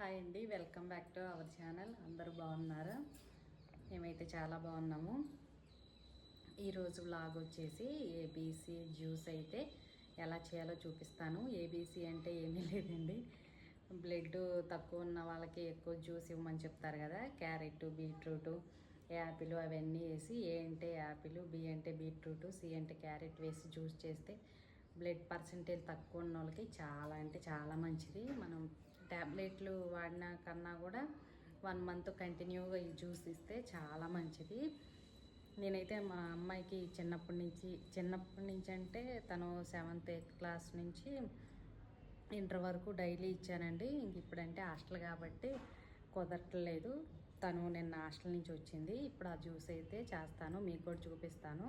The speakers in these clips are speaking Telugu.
హాయ్ అండి, welcome back to our channel. అందరూ బాగున్నారా? మేమైతే చాలా బాగున్నాము. ఈరోజు వ్లాగ్ వచ్చేసి ఏబీసీ జ్యూస్ అయితే ఎలా చేయాలో చూపిస్తాను. ఏబీసీ అంటే ఏమీ లేదండి, బ్లడ్ తక్కువ ఉన్న వాళ్ళకి ఎక్కువ జ్యూస్ ఇవ్వమని చెప్తారు కదా. క్యారెట్, బీట్రూట్, యాపిల్ అవన్నీ వేసి, ఏ అంటే యాపిల్, బి అంటే బీట్రూట్, సి అంటే క్యారెట్ వేసి జ్యూస్ చేస్తే బ్లడ్ పర్సంటేజ్ తక్కువ ఉన్న వాళ్ళకి చాలా అంటే చాలా మంచిది. మనం ట్యాబ్లెట్లు వాడినా కన్నా కూడా 1 మంత్ కంటిన్యూగా ఈ జ్యూస్ ఇస్తే చాలా మంచిది. నేనైతే మా అమ్మాయికి చిన్నప్పటి నుంచి అంటే తను 7th 8th క్లాస్ నుంచి ఇంటర్ వరకు డైలీ ఇచ్చానండి. ఇంక ఇప్పుడంటే హాస్టల్ కాబట్టి కుదరట్లేదు. తను నిన్న హాస్టల్ నుంచి వచ్చింది. ఇప్పుడు ఆ జ్యూస్ అయితే చేస్తాను, మీకు కూడా చూపిస్తాను.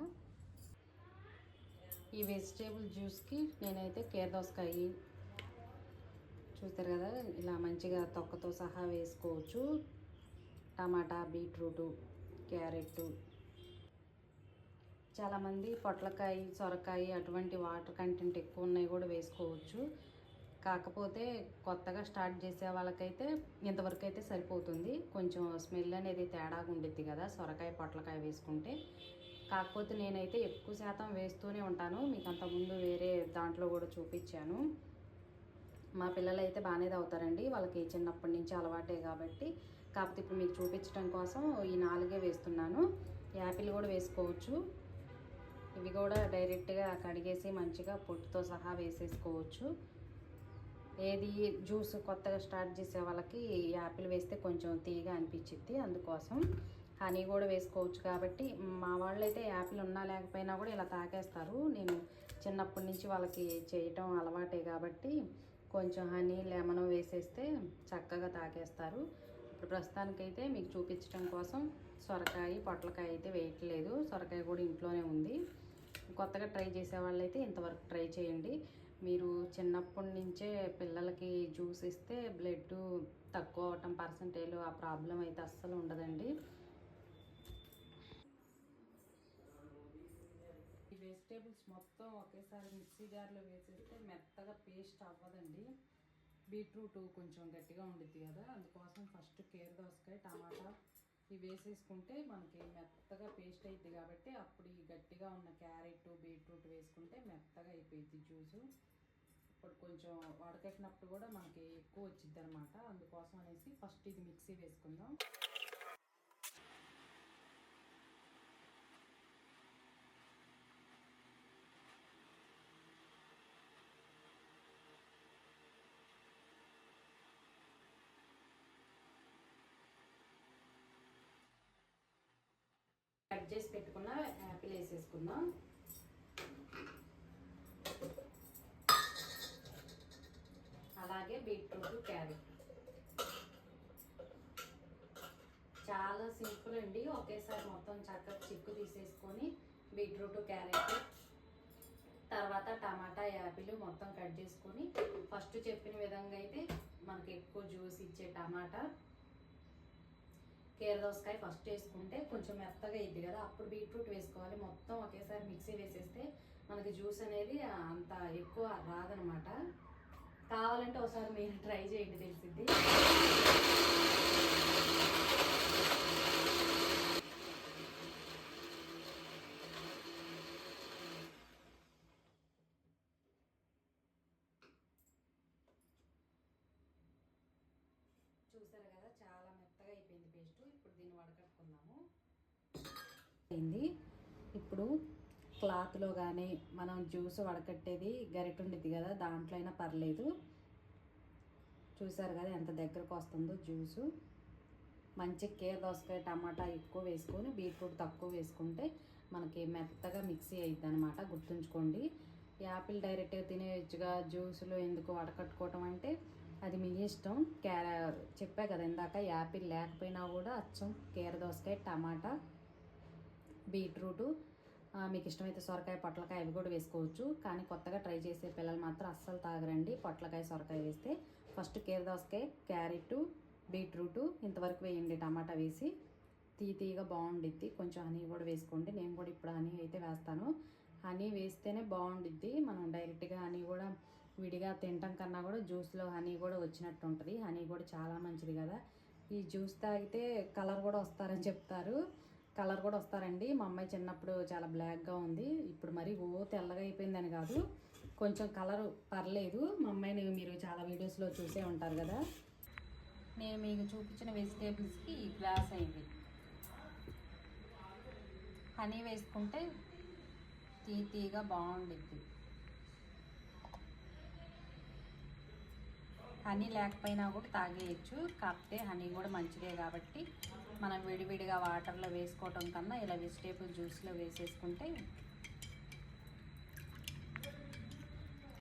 ఈ వెజిటేబుల్ జ్యూస్కి నేనైతే దోసకాయ చూస్తారు కదా, ఇలా మంచిగా తొక్కతో సహా వేసుకోవచ్చు. టమాటా, బీట్రూటు, క్యారెట్, చాలామంది పొట్లకాయ, సొరకాయ అటువంటి వాటర్ కంటెంట్ ఎక్కువ ఉన్నాయి కూడా వేసుకోవచ్చు. కాకపోతే కొత్తగా స్టార్ట్ చేసే వాళ్ళకైతే ఇంతవరకు అయితే సరిపోతుంది. కొంచెం స్మెల్ అనేది తేడాగా ఉండిద్ది కదా సొరకాయ, పొట్లకాయ వేసుకుంటే. కాకపోతే నేనైతే ఎక్కువ శాతం వేస్తూనే ఉంటాను. మీకు అంతకుముందు వేరే దాంట్లో కూడా చూపించాను. మా పిల్లలు అయితే బాగానే తాగుతారండి, వాళ్ళకి చిన్నప్పటి నుంచి అలవాటే కాబట్టి. కాకపోతే ఇప్పుడు మీకు చూపించడం కోసం ఈ 4 వేస్తున్నాను. యాపిల్ కూడా వేసుకోవచ్చు. ఇవి కూడా డైరెక్ట్గా కడిగేసి మంచిగా పొట్టుతో సహా వేసేసుకోవచ్చు. ఏది జ్యూస్ కొత్తగా స్టార్ట్ చేసే వాళ్ళకి యాపిల్ వేస్తే కొంచెం తీగా అనిపించిద్ది, అందుకోసం. హనీ కూడా వేసుకోవచ్చు. కాబట్టి మా వాళ్ళైతే యాపిల్ ఉన్నా లేకపోయినా కూడా ఇలా తాకేస్తారు. నేను చిన్నప్పటి నుంచి వాళ్ళకి చేయటం అలవాటే కాబట్టి కొంచెం హనీ, లెమన్ వేసేస్తే చక్కగా తాకేస్తారు. ఇప్పుడు ప్రస్తుతానికైతే మీకు చూపించడం కోసం సొరకాయ, పొట్లకాయ అయితే వేయట్లేదు. సొరకాయ కూడా ఇంట్లోనే ఉంది. కొత్తగా ట్రై చేసే వాళ్ళైతే ఇంతవరకు ట్రై చేయండి. మీరు చిన్నప్పటి నుంచే పిల్లలకి జ్యూస్ ఇస్తే బ్లడ్ తక్కువ అవటం పర్సంటేజ్ ఆ ప్రాబ్లం అయితే అస్సలు ఉండదండి. ఈ వెజిటేబుల్స్ మొత్తం ఒకేసారి మిక్సీ జార్లో వేసేస్తే మెత్తగా పేస్ట్ అవ్వదండి. బీట్రూట్ కొంచెం గట్టిగా ఉండిద్ది కదా, అందుకోసం ఫస్ట్ దోసకాయ, టమాటా ఇవి వేసేసుకుంటే మనకి మెత్తగా పేస్ట్ అయిద్ది. కాబట్టి అప్పుడు ఈ గట్టిగా ఉన్న క్యారెట్, బీట్రూట్ వేసుకుంటే మెత్తగా అయిపోయింది జ్యూసు. ఇప్పుడు కొంచెం వడకట్టినప్పుడు కూడా మనకి ఎక్కువ వచ్చిద్ది అనమాట. అందుకోసం అనేసి ఫస్ట్ ఇది మిక్సీ వేసుకుందాం. కట్ చేసి పెట్టుకున్న యాపిల్ వేసేసుకుందాం. అలాగే బీట్రూట్, క్యారెట్. చాలా సింపుల్ అండి. ఒకేసారి మొత్తం చక్కగా చిక్కు తీసేసుకొని బీట్రూట్, క్యారెట్, తర్వాత టమాటా, యాపిల్ మొత్తం కట్ చేసుకొని ఫస్ట్ చెప్పిన విధంగా అయితే మనకి ఎక్కువ జ్యూస్ ఇచ్చే టమాటా, దోసకాయ ఫస్ట్ వేసుకుంటే కొంచెం మెత్తగా అయింది కదా, అప్పుడు బీట్రూట్ వేసుకోవాలి. మొత్తం ఒకేసారి మిక్సీ వేసేస్తే మనకి జ్యూస్ అనేది అంత ఎక్కువ రాదనమాట. కావాలంటే ఒకసారి మీరు ట్రై చేయండి, తెలిసిద్ది. చూసారు కదా, చాలా మెత్తగా అయిపోయింది పేస్ట్. ఇప్పుడు దీన్ని వడకట్టుకుందాము. అయింది. ఇప్పుడు క్లాత్లో కానీ మనం జ్యూస్ వడకట్టేది గరిటె ఉండిద్ది కదా, దాంట్లో అయినా పర్లేదు. చూసారు కదా ఎంత దగ్గరకు వస్తుందో జ్యూసు. మంచి దోసకాయ, టమాటా ఎక్కువ వేసుకొని బీట్రూట్ తక్కువ వేసుకుంటే మనకి మెత్తగా మిక్సీ అయ్యిద్ది అనమాట. గుర్తుంచుకోండి. యాపిల్ డైరెక్ట్గా తినేయచ్చుగా, జ్యూస్లో ఎందుకు వడకట్టుకోవటం అంటే అది మీ ఇష్టం. చెప్పా కదా ఇందాక, యాపిల్ లేకపోయినా కూడా అచ్చం దోసకాయ, టమాటా, బీట్రూటు, మీకు ఇష్టమైతే సొరకాయ, పొట్లకాయ అవి కూడా వేసుకోవచ్చు. కానీ కొత్తగా ట్రై చేసే పిల్లలు మాత్రం అస్సలు తాగరండి పొట్లకాయ, సొరకాయ వేస్తే. ఫస్ట్ దోసకాయ, క్యారెట్, బీట్రూటు ఇంతవరకు వేయండి. టమాటా వేసి తీగా బాగుండిద్ది. కొంచెం హనీ కూడా వేసుకోండి. నేను కూడా ఇప్పుడు హనీ అయితే వేస్తాను. హనీ వేస్తేనే బాగుండిద్ది. మనం డైరెక్ట్గా హనీ కూడా విడిగా తినటం కన్నా కూడా జ్యూస్లో హనీ కూడా వచ్చినట్టు ఉంటుంది. హనీ కూడా చాలా మంచిది కదా. ఈ జ్యూస్ తాగితే కలర్ కూడా వస్తారని చెప్తారు. కలర్ కూడా వస్తారండి. మా అమ్మాయి చిన్నప్పుడు చాలా బ్లాక్గా ఉంది, ఇప్పుడు మరి తెల్లగా అయిపోయిందని కాదు, కొంచెం కలర్ పర్లేదు. మా అమ్మాయిని మీరు చాలా వీడియోస్లో చూసే ఉంటారు కదా. నేను మీకు చూపించిన వెజిటేబుల్స్కి ఈ గ్లాస్ అయింది. హనీ వేసుకుంటే తీగా బాగుండిద్ది. హనీ లేకపోయినా కూడా తాగేయచ్చు, కాకపోతే హనీ కూడా మంచిదే కాబట్టి మనం విడివిడిగా వాటర్లో వేసుకోవటం కన్నా ఇలా వెజిటేబుల్ జ్యూస్లో వేసేసుకుంటే